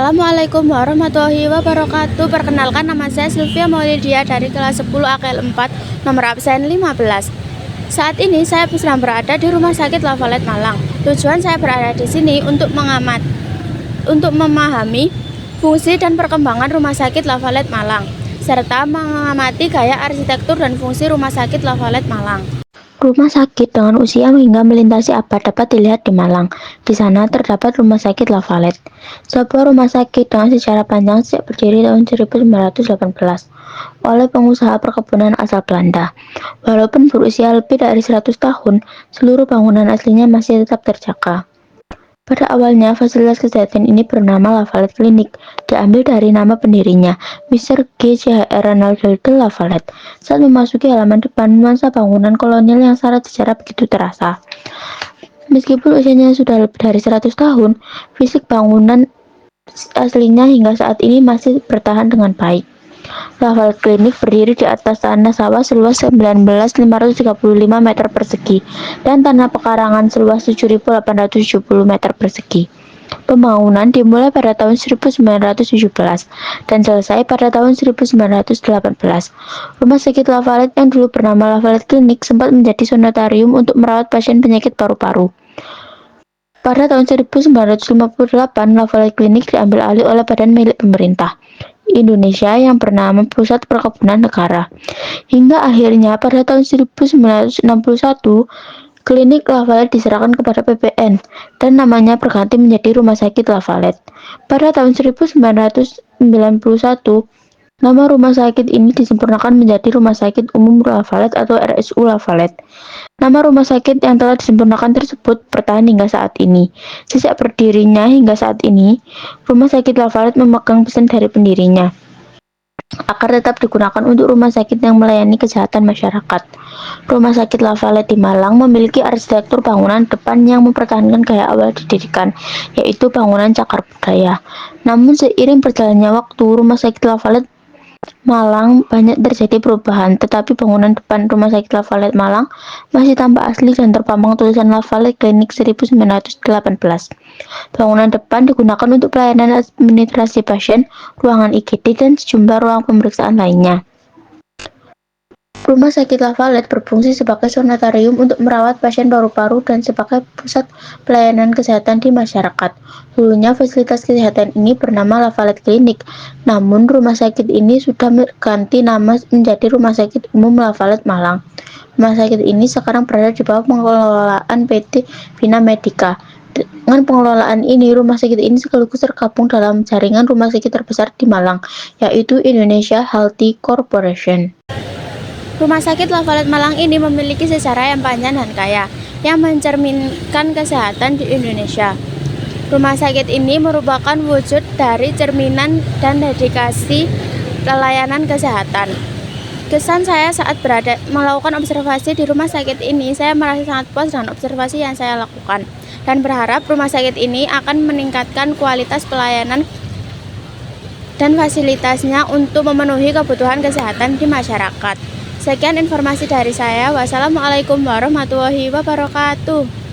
Assalamualaikum warahmatullahi wabarakatuh. Perkenalkan, nama saya Sylvia Maulidia dari kelas 10 AKL 4, nomor absen 15. Saat ini saya sedang berada di Rumah Sakit Lavalet Malang. Tujuan saya berada di sini untuk memahami fungsi dan perkembangan Rumah Sakit Lavalet Malang, serta mengamati gaya arsitektur dan fungsi Rumah Sakit Lavalet Malang. Rumah sakit dengan usia hingga melintasi abad dapat dilihat di Malang. Di sana terdapat Rumah Sakit Lavalet, sebuah rumah sakit dengan sejarah panjang sejak berdiri tahun 1918 oleh pengusaha perkebunan asal Belanda. Walaupun berusia lebih dari 100 tahun, seluruh bangunan aslinya masih tetap terjaga. Pada awalnya, fasilitas kesehatan ini bernama Lavalet Clinic, diambil dari nama pendirinya, Mr. G. C. H. R. Ronald de Lavalet. Saat memasuki halaman depan, nuansa bangunan kolonial yang syarat sejarah begitu terasa. Meskipun usianya sudah lebih dari 100 tahun, fisik bangunan aslinya hingga saat ini masih bertahan dengan baik. Lavalet Clinic berdiri di atas tanah sawah seluas 19.535 meter persegi dan tanah pekarangan seluas 7.870 meter persegi. Pembangunan dimulai pada tahun 1917 dan selesai pada tahun 1918. Rumah sakit Lavalet yang dulu bernama Lavalet Clinic sempat menjadi sanitarium untuk merawat pasien penyakit paru-paru. Pada tahun 1958, Lavalet Clinic diambil alih oleh badan milik pemerintah Indonesia yang bernama Pusat Perkebunan Negara. Hingga akhirnya pada tahun 1961, Klinik Lavalet diserahkan kepada PPN dan namanya berganti menjadi Rumah Sakit Lavalet. Pada tahun 1991, nama rumah sakit ini disempurnakan menjadi Rumah Sakit Umum Lavalet atau RSU Lavalet. Nama rumah sakit yang telah disempurnakan tersebut bertahan hingga saat ini. Sejak berdirinya hingga saat ini, Rumah Sakit Lavalet memegang pesan dari pendirinya agar tetap digunakan untuk rumah sakit yang melayani kesehatan masyarakat. Rumah Sakit Lavalet di Malang memiliki arsitektur bangunan depan yang mempertahankan gaya awal didirikan, yaitu bangunan cagar budaya. Namun seiring berjalannya waktu, Rumah Sakit Lavalet Malang banyak terjadi perubahan, tetapi bangunan depan Rumah Sakit Lavalet Malang masih tampak asli dan terpampang tulisan Lavalet Clinic 1918. Bangunan depan digunakan untuk pelayanan administrasi pasien, ruangan IGD, dan sejumlah ruang pemeriksaan lainnya. Rumah Sakit Lavalet berfungsi sebagai sanitarium untuk merawat pasien paru-paru dan sebagai pusat pelayanan kesehatan di masyarakat. Dulunya fasilitas kesehatan ini bernama Lavalet Clinic, namun rumah sakit ini sudah berganti nama menjadi Rumah Sakit Umum Lavalet Malang. Rumah sakit ini sekarang berada di bawah pengelolaan PT Bina Medica. Dengan pengelolaan ini, rumah sakit ini sekaligus tergabung dalam jaringan rumah sakit terbesar di Malang, yaitu Indonesia Healthy Corporation. Rumah Sakit Lavalet Malang ini memiliki sejarah yang panjang dan kaya, yang mencerminkan kesehatan di Indonesia. Rumah sakit ini merupakan wujud dari cerminan dan dedikasi pelayanan kesehatan. Kesan saya saat melakukan observasi di rumah sakit ini, saya merasa sangat puas dengan observasi yang saya lakukan, dan berharap rumah sakit ini akan meningkatkan kualitas pelayanan dan fasilitasnya untuk memenuhi kebutuhan kesehatan di masyarakat. Sekian informasi dari saya. Wassalamualaikum warahmatullahi wabarakatuh.